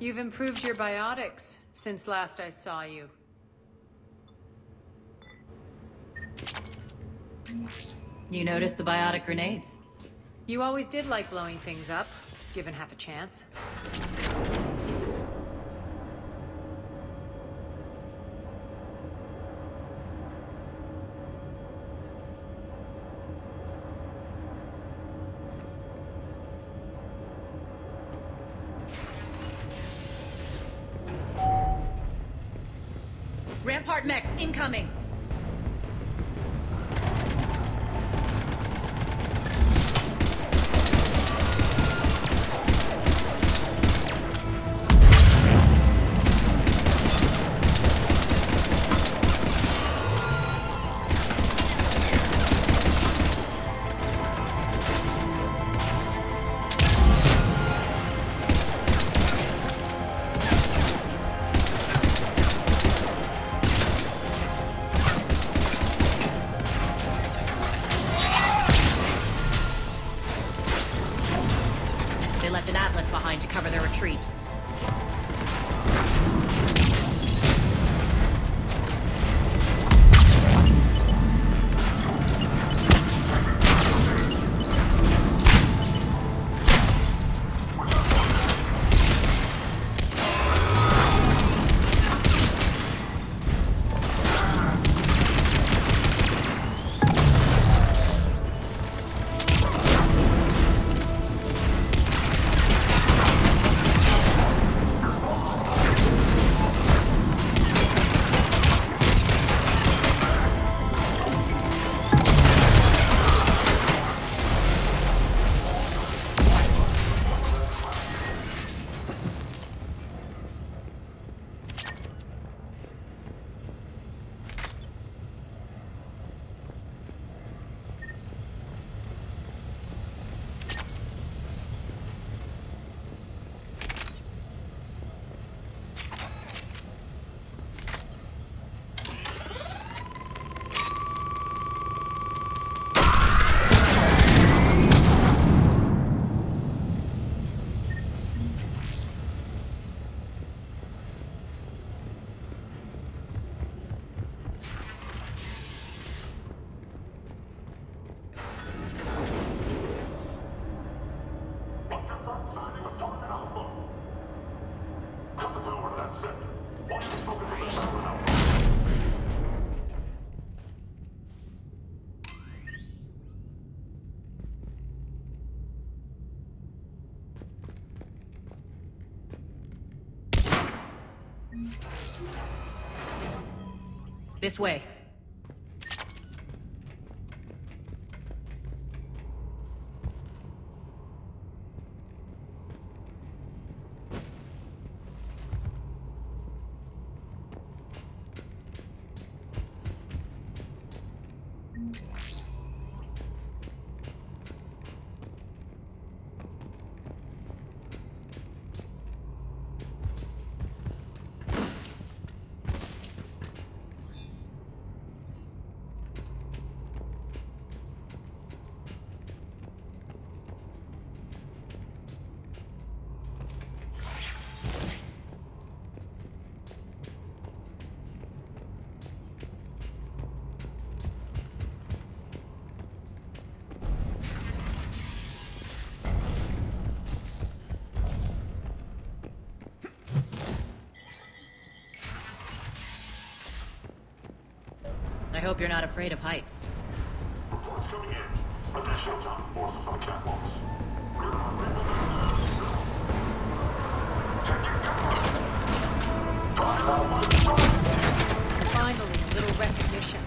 You've improved your biotics since last I saw you. You noticed the biotic grenades? You always did like blowing things up, given half a chance. Rampart mechs incoming! They left an atlas behind to cover their retreat. This way. I hope you're not afraid of heights. Reports coming in. Additional time forces on catwalks. Finally, a little recognition.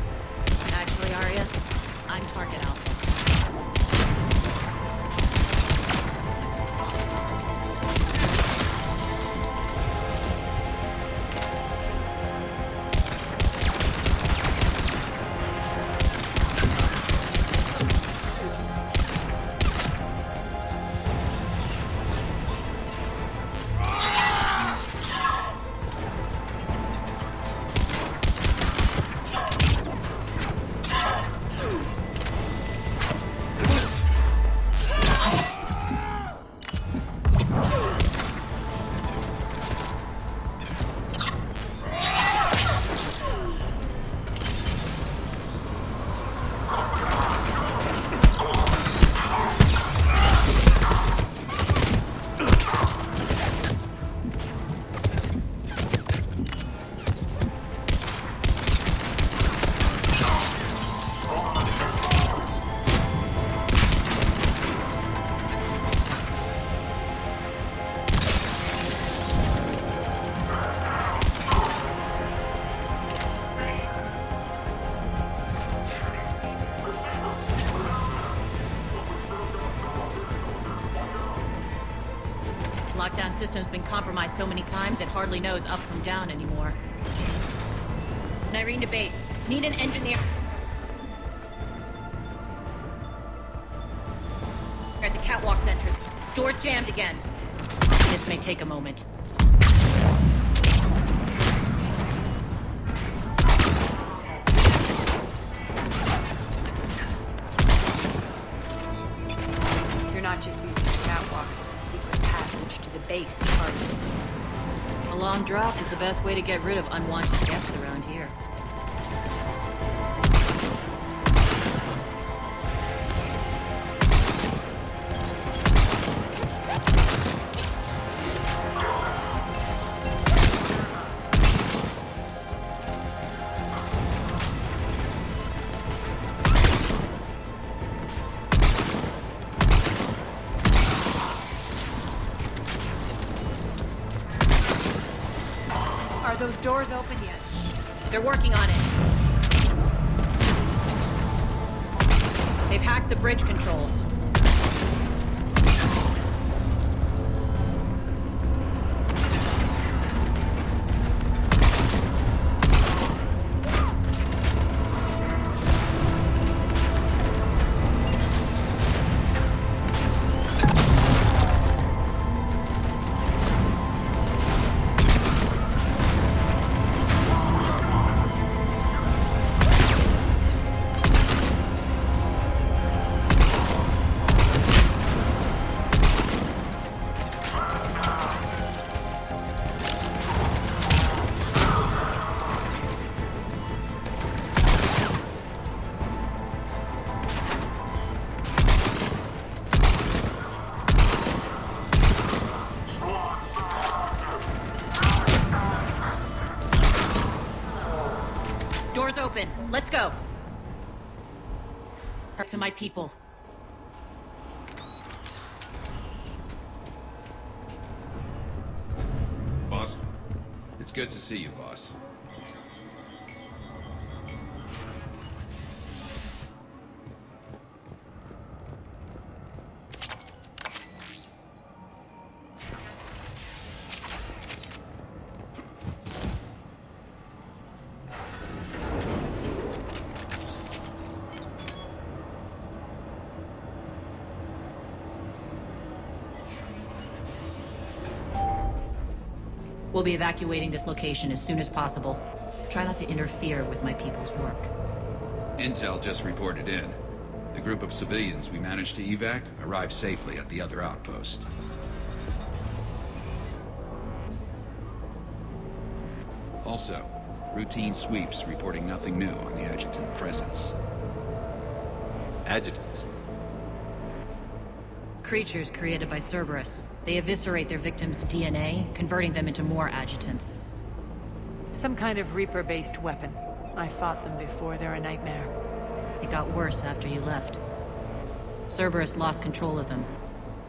Actually, Arya, I'm target alpha. system's been compromised so many times it hardly knows up from down anymore. Nyreen to base. Need an engineer. At the catwalk's entrance. Door's jammed again. This may take a moment. You're not just using the catwalks as a secret passage to the base, are you? A long drop is the best way to get rid of unwanted guests around here. Are those doors open yet? They're working on it. They've hacked the bridge controls. Doors open. Let's go. To my people. Boss? It's good to see you, boss. We'll be evacuating this location as soon as possible. Try not to interfere with my people's work. Intel just reported in. The group of civilians we managed to evac arrived safely at the other outpost. Also, routine sweeps reporting nothing new on the adjutant presence. Adjutants? Creatures created by Cerberus. They eviscerate their victims' DNA, converting them into more adjutants. Some kind of Reaper-based weapon. I fought them before, they're a nightmare. It got worse after you left. Cerberus lost control of them.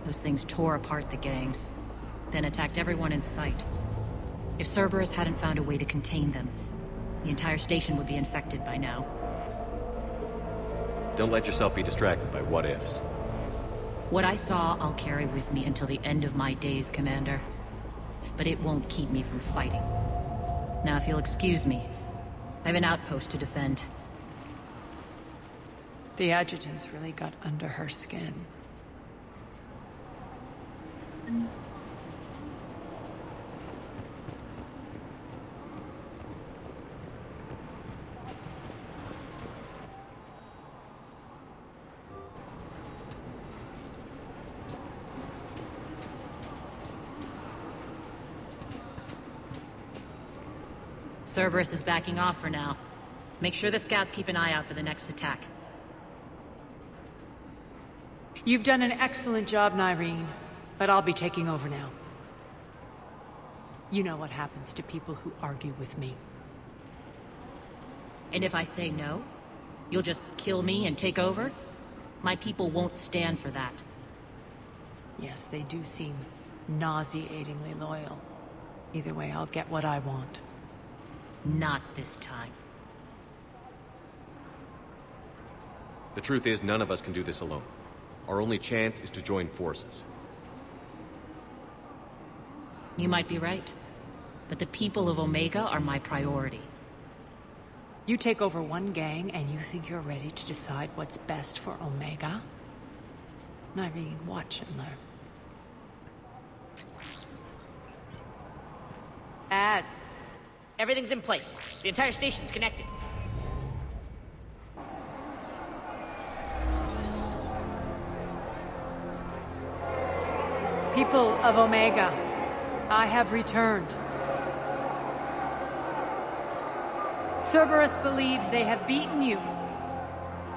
Those things tore apart the gangs, then attacked everyone in sight. If Cerberus hadn't found a way to contain them, the entire station would be infected by now. Don't let yourself be distracted by what-ifs. What I saw, I'll carry with me until the end of my days, Commander. But it won't keep me from fighting. Now, if you'll excuse me, I have an outpost to defend. The adjutants really got under her skin. Cerberus is backing off for now. Make sure the scouts keep an eye out for the next attack. You've done an excellent job, Nyreen, but I'll be taking over now. You know what happens to people who argue with me. And if I say no, you'll just kill me and take over? My people won't stand for that. Yes, they do seem nauseatingly loyal. Either way, I'll get what I want. Not this time. The truth is, none of us can do this alone. Our only chance is to join forces. You might be right. But the people of Omega are my priority. You take over one gang and you think you're ready to decide what's best for Omega? Nyreen, watch and learn. Everything's in place. The entire station's connected. People of Omega, I have returned. Cerberus believes they have beaten you.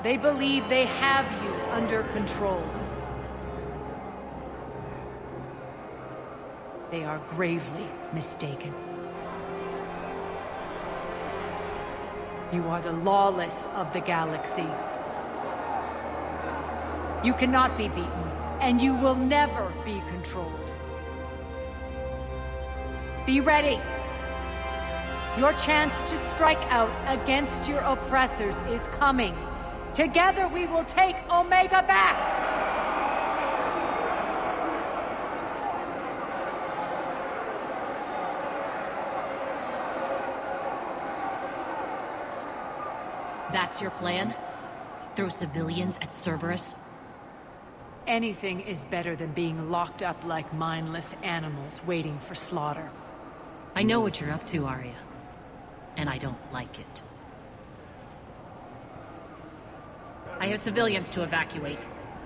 They believe they have you under control. They are gravely mistaken. You are the lawless of the galaxy. You cannot be beaten, and you will never be controlled. Be ready. Your chance to strike out against your oppressors is coming. Together we will take Omega back! That's your plan? Throw civilians at Cerberus? Anything is better than being locked up like mindless animals waiting for slaughter. I know what you're up to, Arya. And I don't like it. I have civilians to evacuate.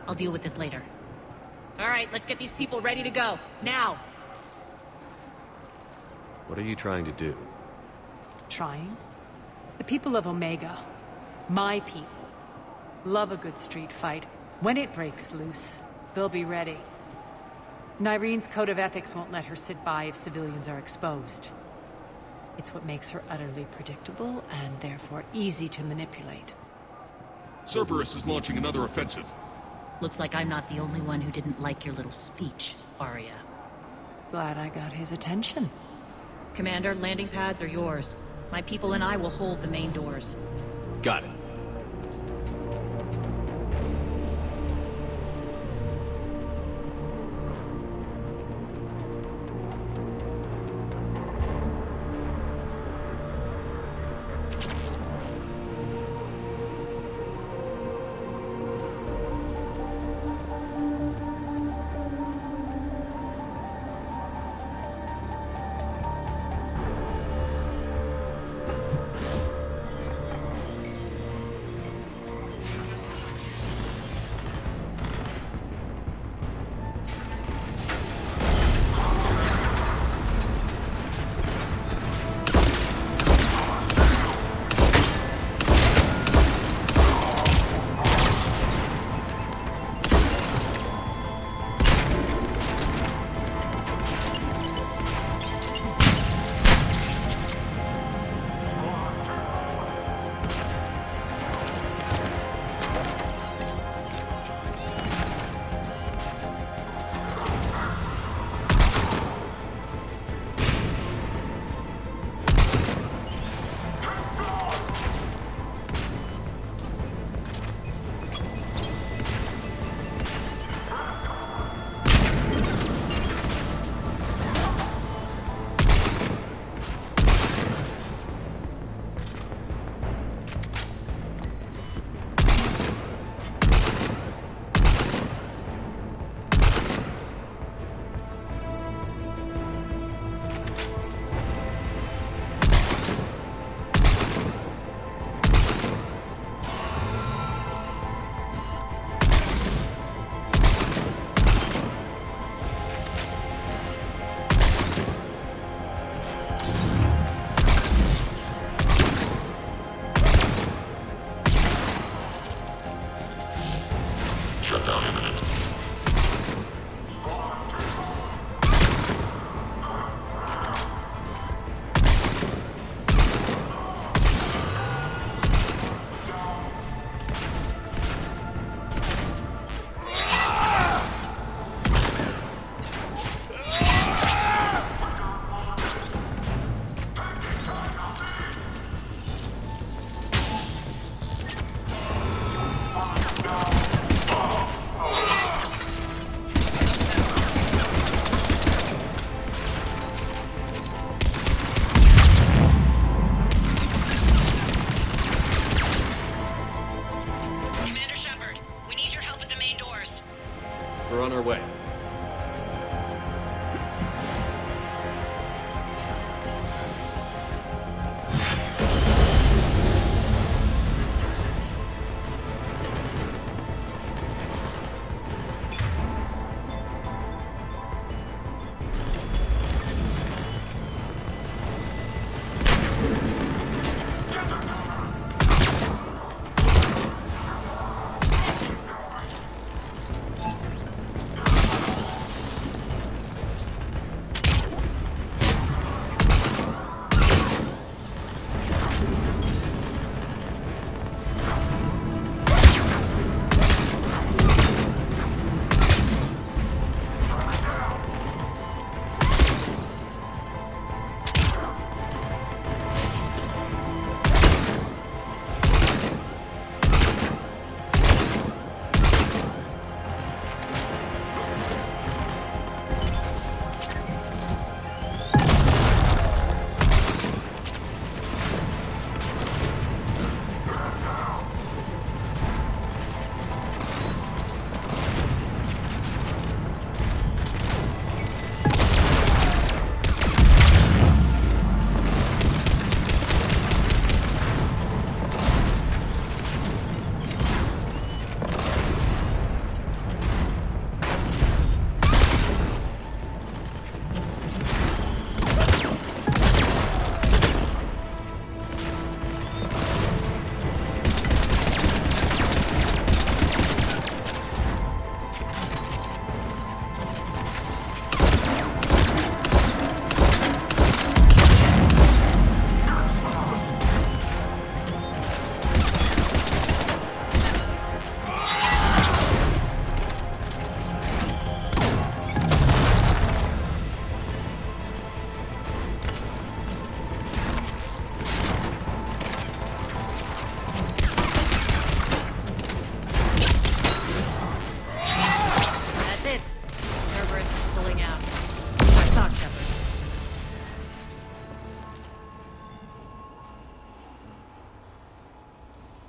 I'll deal with this later. All right, let's get these people ready to go. Now! What are you trying to do? Trying? The people of Omega, my people, love a good street fight. When it breaks loose, they'll be ready. Nyreen's code of ethics won't let her sit by if civilians are exposed. It's what makes her utterly predictable and therefore easy to manipulate. Cerberus is launching another offensive. Looks like I'm not the only one who didn't like your little speech, Arya. Glad I got his attention. Commander, landing pads are yours. My people and I will hold the main doors. Got it. We're on our way.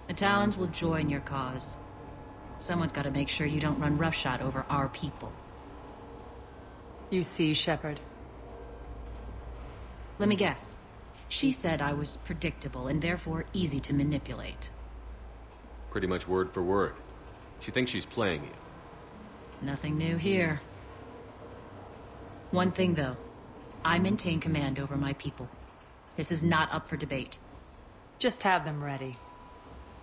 The Talons will join your cause. Someone's got to make sure you don't run roughshod over our people. You see, Shepard. Let me guess. She said I was predictable and therefore easy to manipulate. Pretty much word for word. She thinks she's playing you. Nothing new here. One thing, though. I maintain command over my people. This is not up for debate. Just have them ready.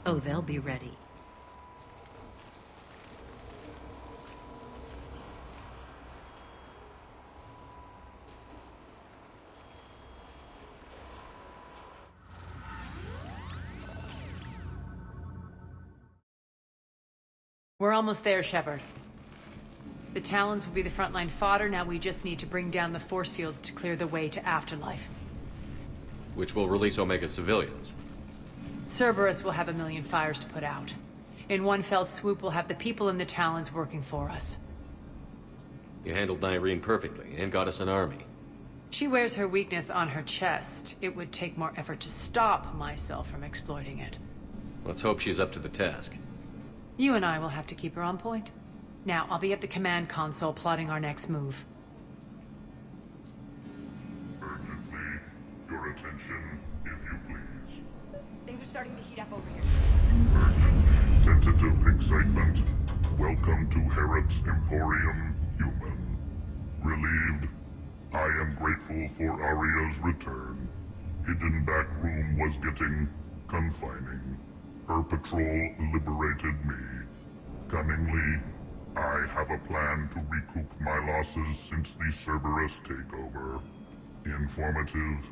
Oh, they'll be ready. We're almost there, Shepard. The Talons will be the frontline fodder. Now we just need to bring down the force fields to clear the way to Afterlife. Which will release Omega civilians. Cerberus will have a million fires to put out. In one fell swoop, we'll have the people in the Talons working for us. You handled Nyreen perfectly and got us an army. She wears her weakness on her chest. It would take more effort to stop myself from exploiting it. Let's hope she's up to the task. You and I will have to keep her on point. Now, I'll be at the command console plotting our next move. Urgently, your attention, if you please. Things are starting to heat up over here. Tentative excitement. Welcome to Herod's Emporium, Human. Relieved, I am grateful for Aria's return. Hidden back room was getting confining. Her patrol liberated me. Cunningly, I have a plan to recoup my losses since the Cerberus takeover. Informative.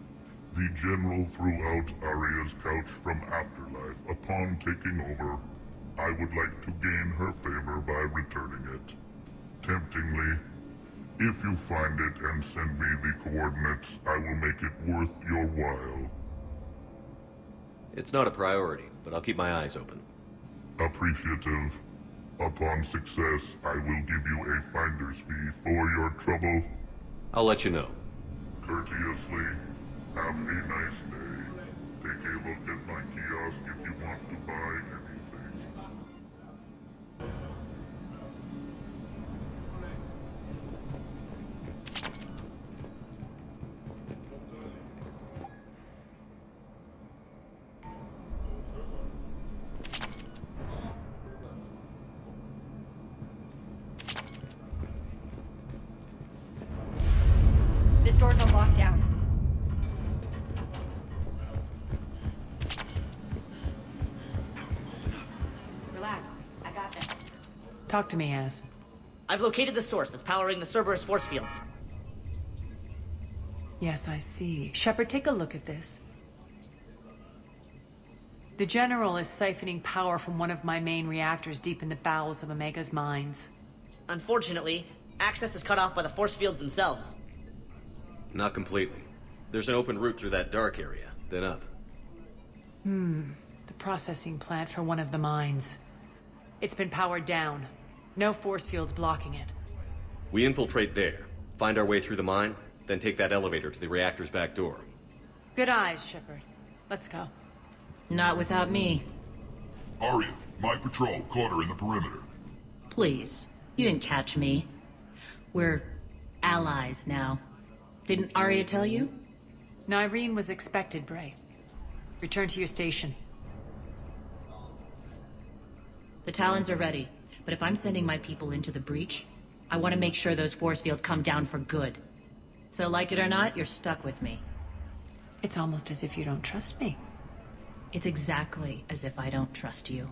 The General threw out Aria's couch from Afterlife. Upon taking over, I would like to gain her favor by returning it. Temptingly, if you find it and send me the coordinates, I will make it worth your while. It's not a priority, but I'll keep my eyes open. Appreciative. Upon success, I will give you a finder's fee for your trouble. I'll let you know. Courteously, have a nice day. Take a look at my kiosk if you want to buy anything. Talk to me, Az. I've located the source that's powering the Cerberus force fields. Yes, I see. Shepard, take a look at this. The General is siphoning power from one of my main reactors deep in the bowels of Omega's mines. Unfortunately, access is cut off by the force fields themselves. Not completely. There's an open route through that dark area, then up. The processing plant for one of the mines. It's been powered down. No force fields blocking it. We infiltrate there, find our way through the mine, then take that elevator to the reactor's back door. Good eyes, Shepard. Let's go. Not without me. Arya, my patrol caught her in the perimeter. Please. You didn't catch me. We're allies now. Didn't Arya tell you? Nyreen was expected, Bray. Return to your station. The Talons are ready, but if I'm sending my people into the breach, I want to make sure those force fields come down for good. So like it or not, you're stuck with me. It's almost as if you don't trust me. It's exactly as if I don't trust you.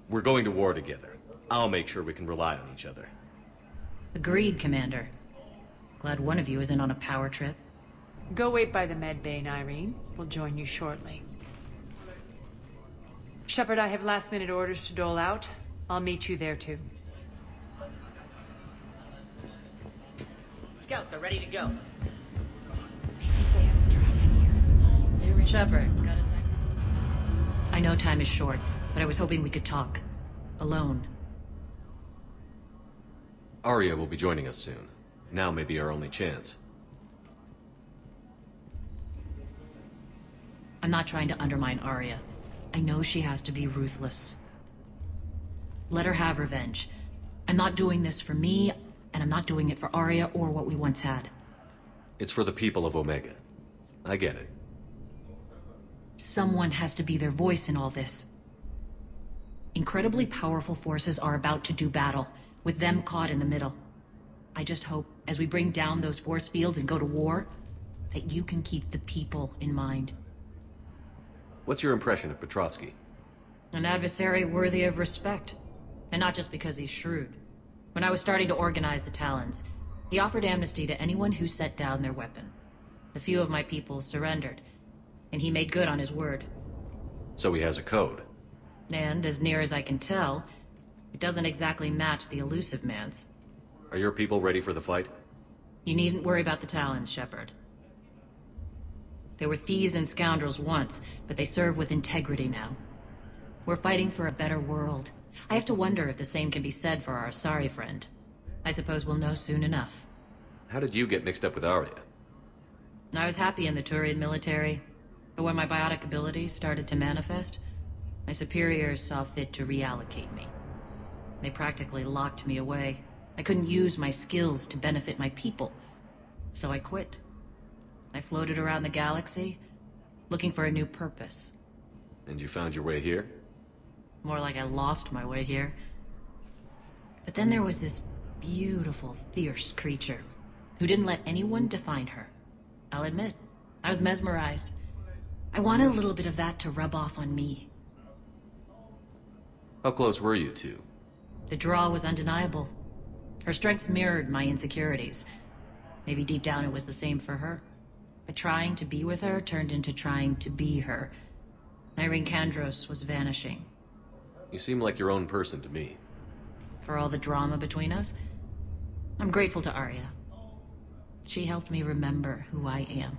We're going to war together. I'll make sure we can rely on each other. Agreed, Commander. Glad one of you isn't on a power trip. Go wait by the med bay, Nyreen. We'll join you shortly. Shepard, I have last-minute orders to dole out. I'll meet you there, too. Scouts are ready to go. Shepard, got a second? I know time is short, but I was hoping we could talk. Alone. Arya will be joining us soon. Now may be our only chance. I'm not trying to undermine Arya. I know she has to be ruthless. Let her have revenge. I'm not doing this for me, and I'm not doing it for Arya or what we once had. It's for the people of Omega. I get it. Someone has to be their voice in all this. Incredibly powerful forces are about to do battle, with them caught in the middle. I just hope, as we bring down those force fields and go to war, that you can keep the people in mind. What's your impression of Petrovsky? An adversary worthy of respect. And not just because he's shrewd. When I was starting to organize the Talons, he offered amnesty to anyone who set down their weapon. A few of my people surrendered, and he made good on his word. So he has a code. And, as near as I can tell, it doesn't exactly match the elusive man's. Are your people ready for the fight? You needn't worry about the Talons, Shepard. They were thieves and scoundrels once, but they serve with integrity now. We're fighting for a better world. I have to wonder if the same can be said for our Asari friend. I suppose we'll know soon enough. How did you get mixed up with Arya? I was happy in the Turian military, but when my biotic abilities started to manifest, my superiors saw fit to reallocate me. They practically locked me away. I couldn't use my skills to benefit my people, so I quit. I floated around the galaxy, looking for a new purpose. And you found your way here? More like I lost my way here. But then there was this beautiful, fierce creature who didn't let anyone define her. I'll admit, I was mesmerized. I wanted a little bit of that to rub off on me. How close were you two? The draw was undeniable. Her strengths mirrored my insecurities. Maybe deep down it was the same for her. But trying to be with her turned into trying to be her. Irene Kandros was vanishing. You seem like your own person to me. For all the drama between us, I'm grateful to Arya. She helped me remember who I am.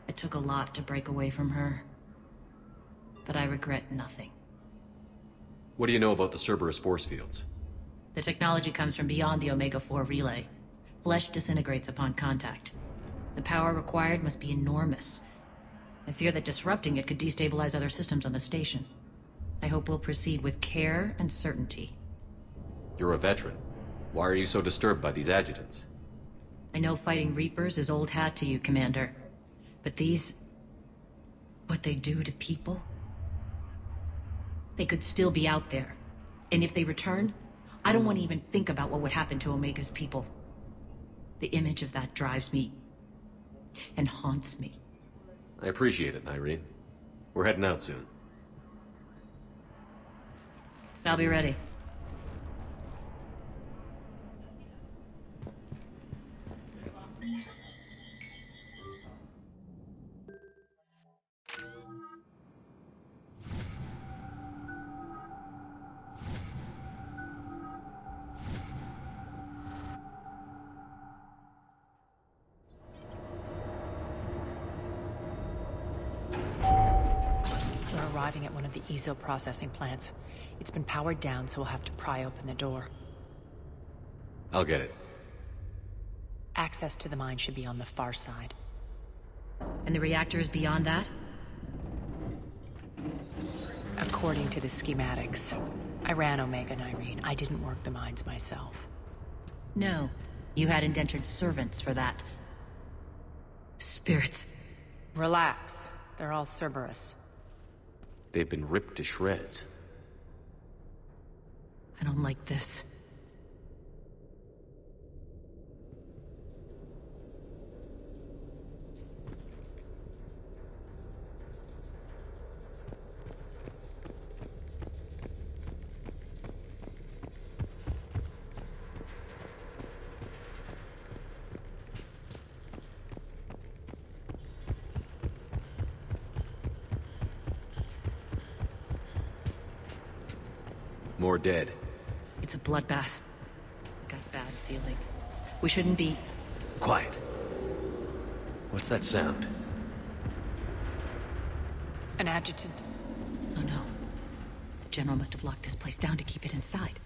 It took a lot to break away from her, but I regret nothing. What do you know about the Cerberus force fields? The technology comes from beyond the Omega-4 relay. Flesh disintegrates upon contact. The power required must be enormous. I fear that disrupting it could destabilize other systems on the station. I hope we'll proceed with care and certainty. You're a veteran. Why are you so disturbed by these adjutants? I know fighting Reapers is old hat to you, Commander. But these... what they do to people? They could still be out there. And if they return, I don't want to even think about what would happen to Omega's people. The image of that drives me... and haunts me. I appreciate it, Nyreen. We're heading out soon. I'll be ready. arriving at one of the ezo processing plants. It's been powered down, so we'll have to pry open the door. I'll get it. Access to the mine should be on the far side. And the reactor is beyond that? According to the schematics. I ran Omega, Irene. I didn't work the mines myself. No. You had indentured servants for that. Spirits. Relax. They're all Cerberus. They've been ripped to shreds. I don't like this. More dead. It's a bloodbath. Got a bad feeling. We shouldn't be... Quiet. What's that sound? An adjutant. Oh no. The General must have locked this place down to keep it inside.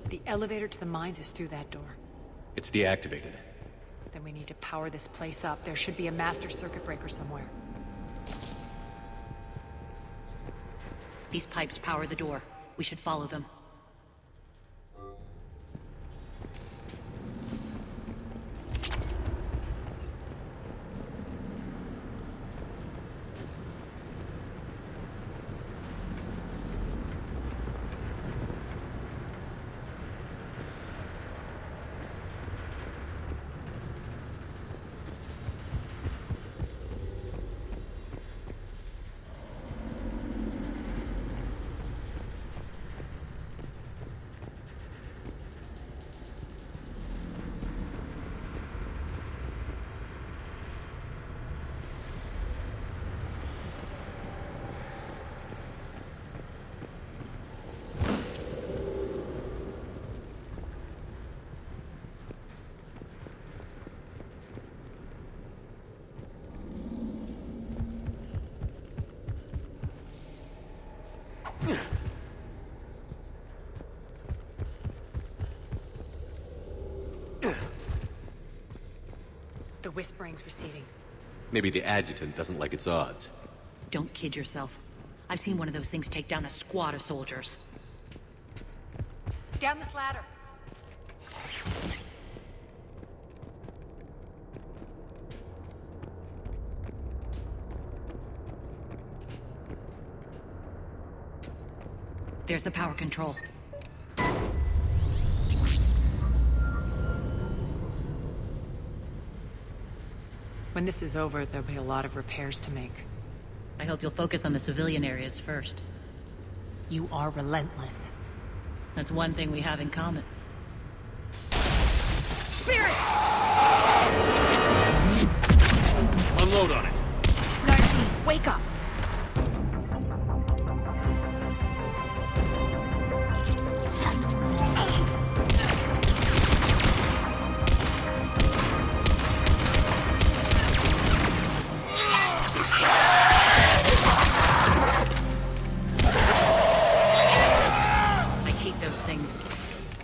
The elevator to the mines is through that door. It's deactivated. Then we need to power this place up. There should be a master circuit breaker somewhere. These pipes power the door. We should follow them. The whispering's receding. Maybe the adjutant doesn't like its odds. Don't kid yourself. I've seen one of those things take down a squad of soldiers. Down this ladder. There's the power control. When this is over, there'll be a lot of repairs to make. I hope you'll focus on the civilian areas first. You are relentless. That's one thing we have in common. Spirit! Unload on it! Narcine, wake up!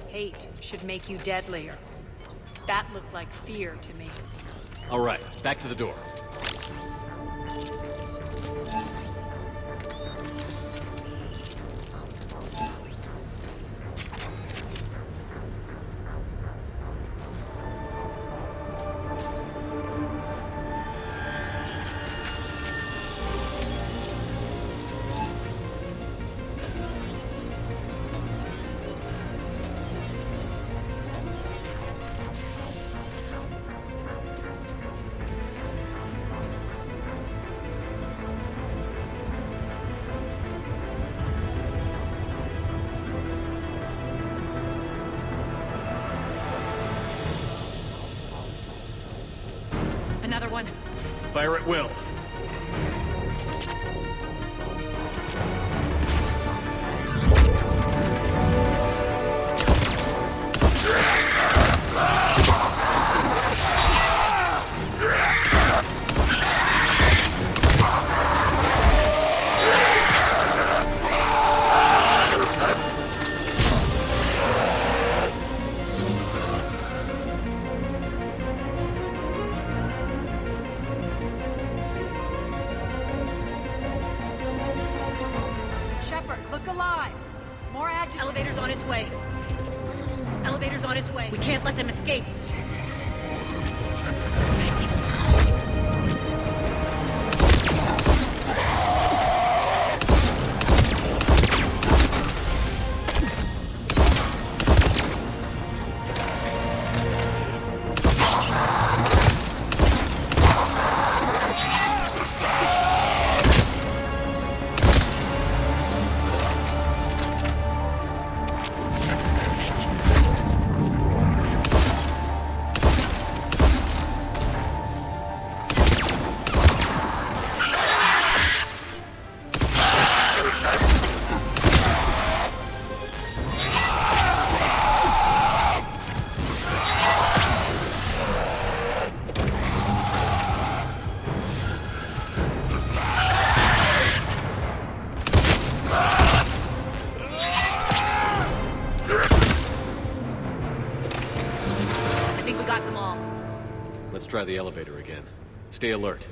Hate should make you deadlier. That looked like fear to me. All right, back to the door. Fire at will. Shepard, look alive! More adjutants. Elevator's on its way. Elevator's on its way. We can't let them escape. Let's try the elevator again. Stay alert.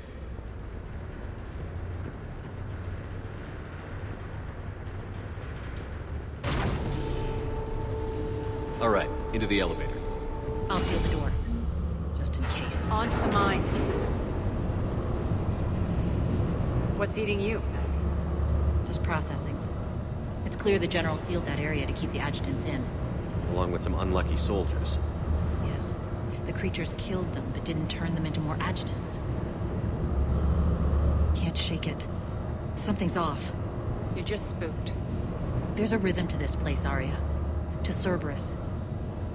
All right, into the elevator. I'll seal the door. Just in case. On to the mines. What's eating you? Just processing. It's clear the General sealed that area to keep the adjutants in. Along with some unlucky soldiers. Yes. The creatures killed them, but didn't turn them into more adjutants. Can't shake it. Something's off. You're just spooked. There's a rhythm to this place, Arya. To Cerberus.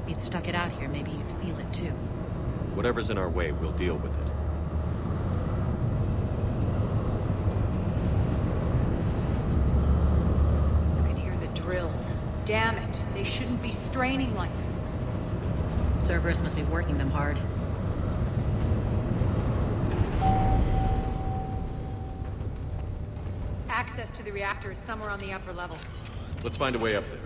If you'd stuck it out here, maybe you'd feel it too. Whatever's in our way, we'll deal with it. You can hear the drills. Damn it. They shouldn't be straining like that. Cerberus must be working them hard. Access to the reactor is somewhere on the upper level. Let's find a way up there.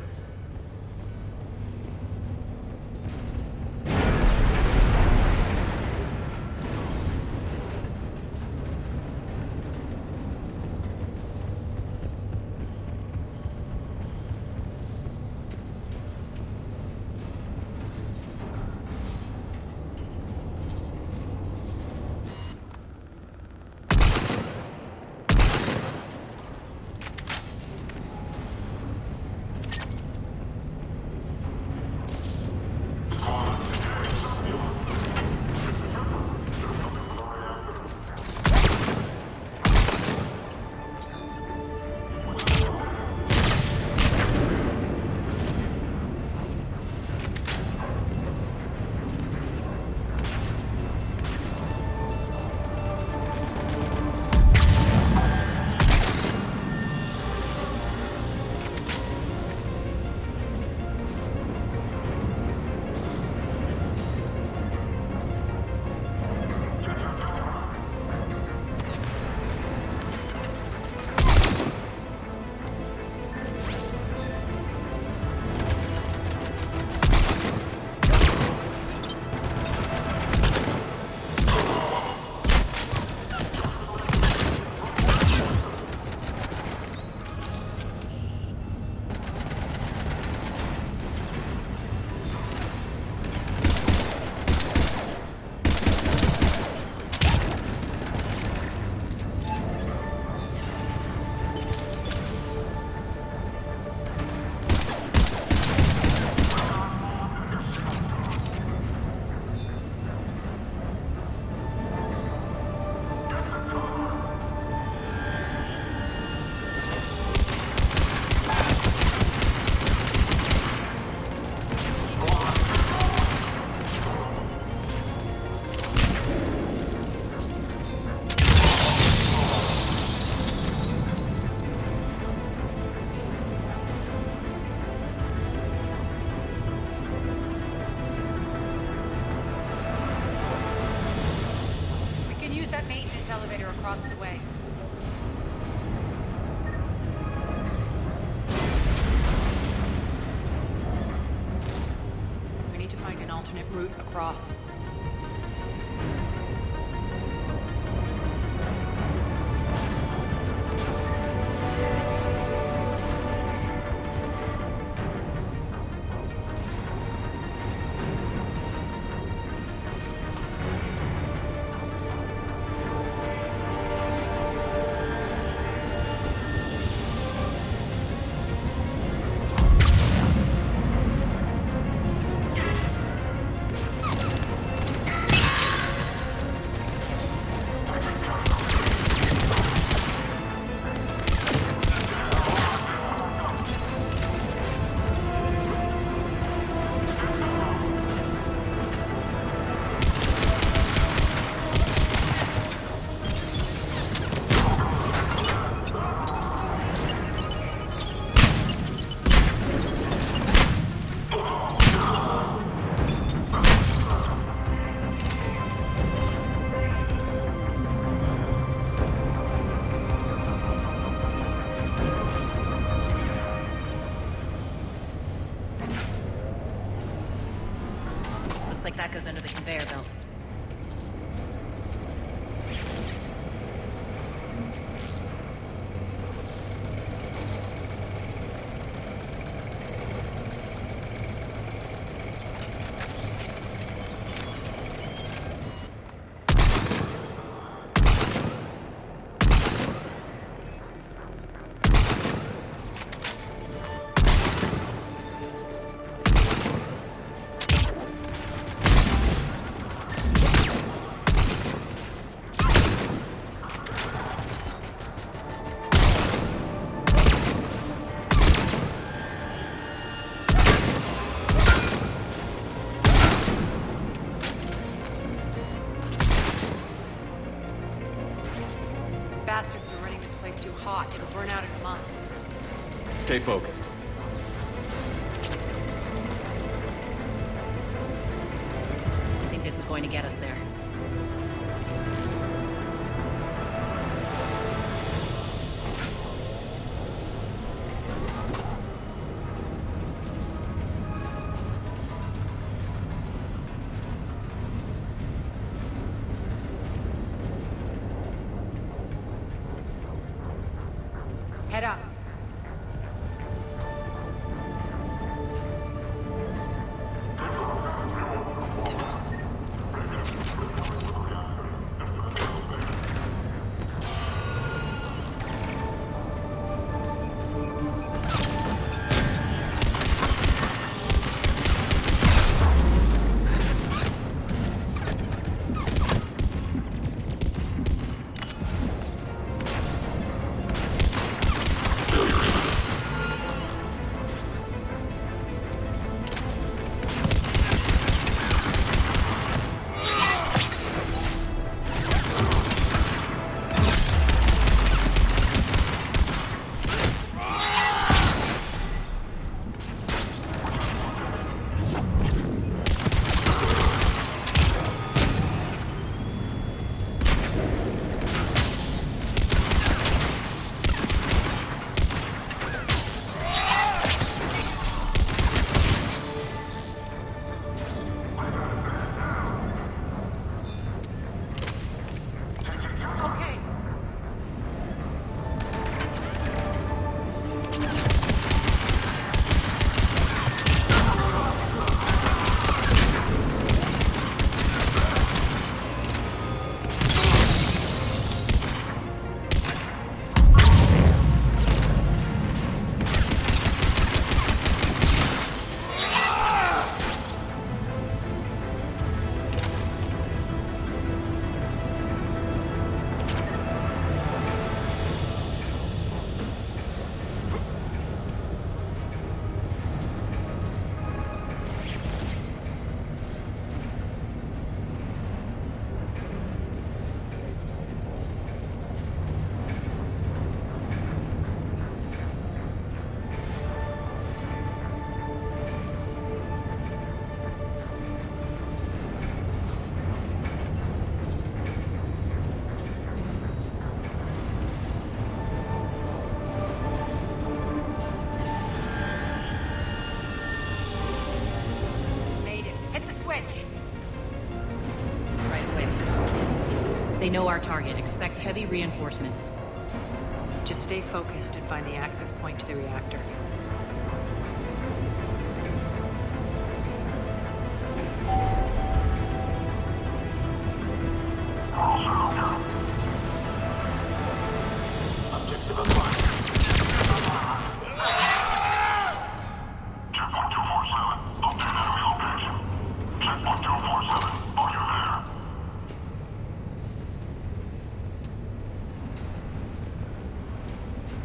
elevator across the way. We need to find an alternate route across. Looks like that goes under the conveyor belt. Bastards are running this place too hot. It'll burn out in a month. Stay focused. I think this is going to get us there. Head up. They know our target. Expect heavy reinforcements. Just stay focused and find the access point to the reactor. Objective unlocked. Checkpoint 247. Obtain enemy location. Checkpoint 247. Are you there?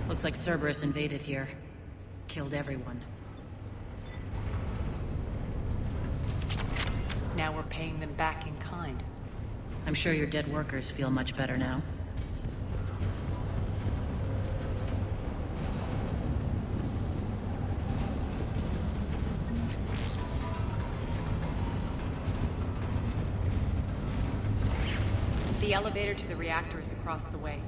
Looks like Cerberus invaded here. Killed everyone. Now we're paying them back in kind. I'm sure your dead workers feel much better now. The elevator to the reactor is across the way.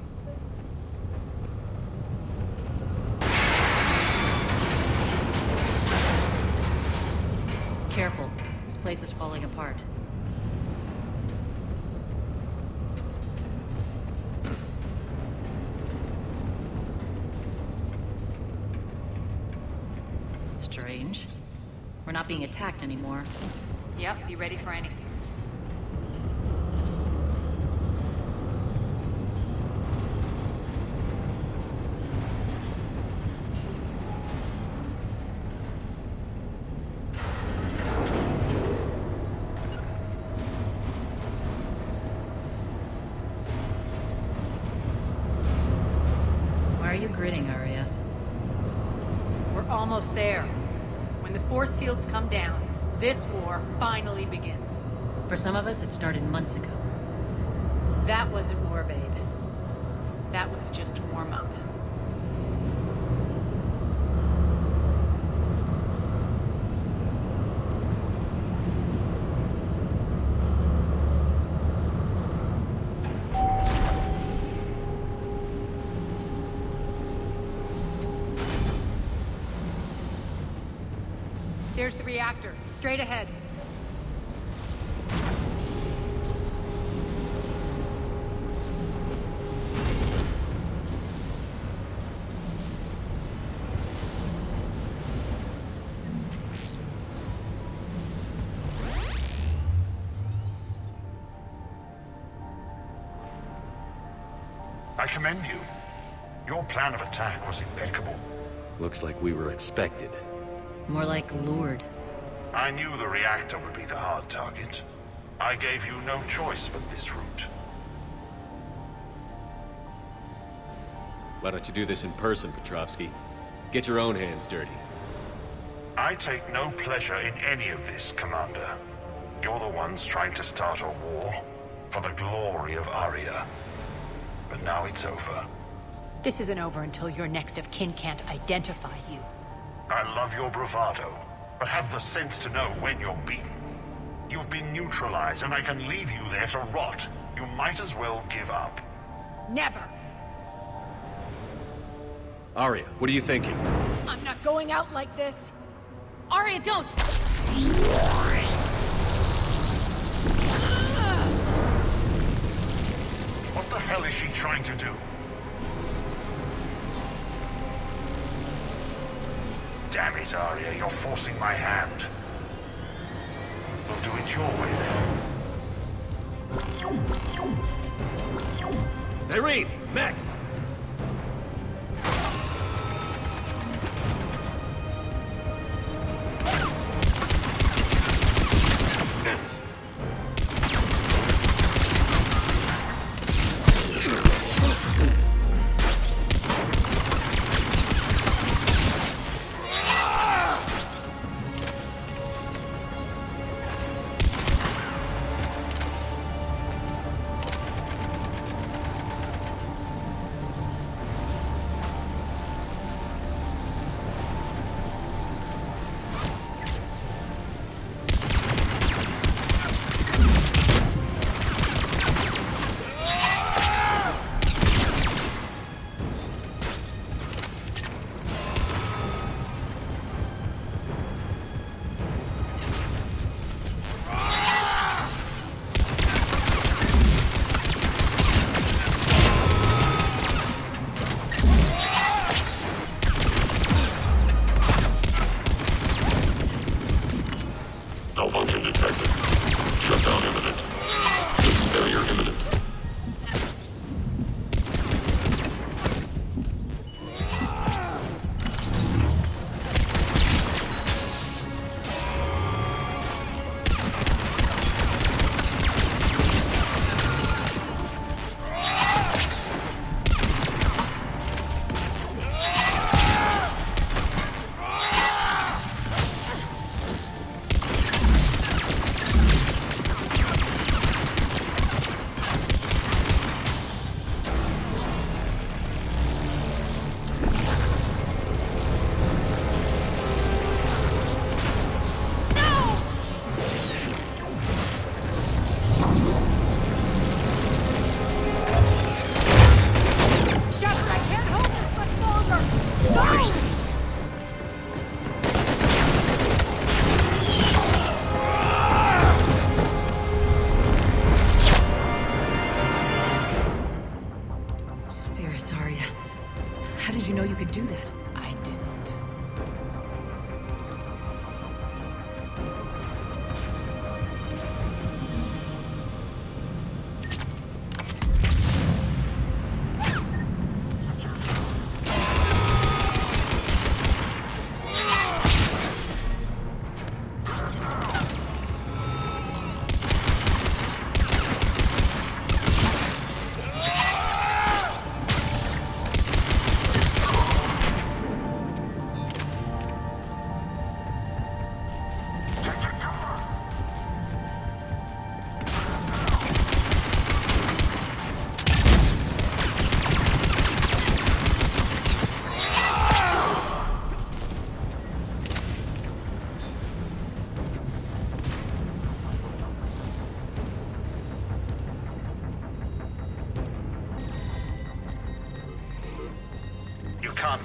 Careful. This place is falling apart. Strange. We're not being attacked anymore. Yep, be ready for anything. Why are you grinning, Arya? We're almost there. When the force fields come down, this war finally begins. For some of us, it started months ago. That wasn't war, babe. That was just warm-up. There's the reactor, straight ahead. I commend you. Your plan of attack was impeccable. Looks like we were expected. More like lured. I knew the reactor would be the hard target. I gave you no choice but this route. Why don't you do this in person, Petrovsky? Get your own hands dirty. I take no pleasure in any of this, Commander. You're the ones trying to start a war for the glory of Arya. But now it's over. This isn't over until your next of kin can't identify you. I love your bravado, but have the sense to know when you're beaten. You've been neutralized, and I can leave you there to rot. You might as well give up. Never! Arya, what are you thinking? I'm not going out like this! Arya, don't! What the hell is she trying to do? Damn it, Arya, you're forcing my hand. We'll do it your way, then. Irene! Max!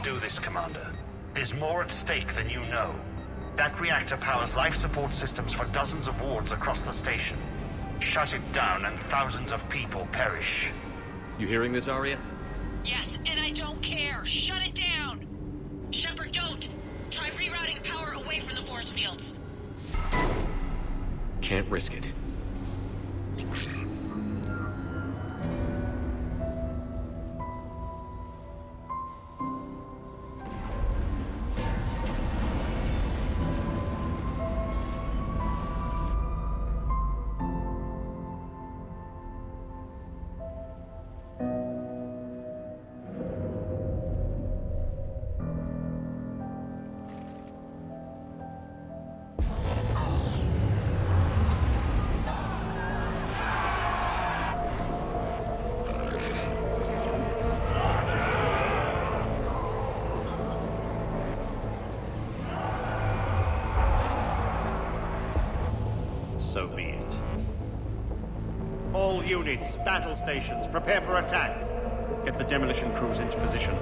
do this, Commander. There's more at stake than you know. That reactor powers life support systems for dozens of wards across the station. Shut it down and thousands of people perish. You hearing this, Arya? Yes, and I don't care. Shut it down! Shepard, don't! Try rerouting power away from the force fields. Can't risk it. So be it. All units, battle stations, prepare for attack. Get the demolition crews into position.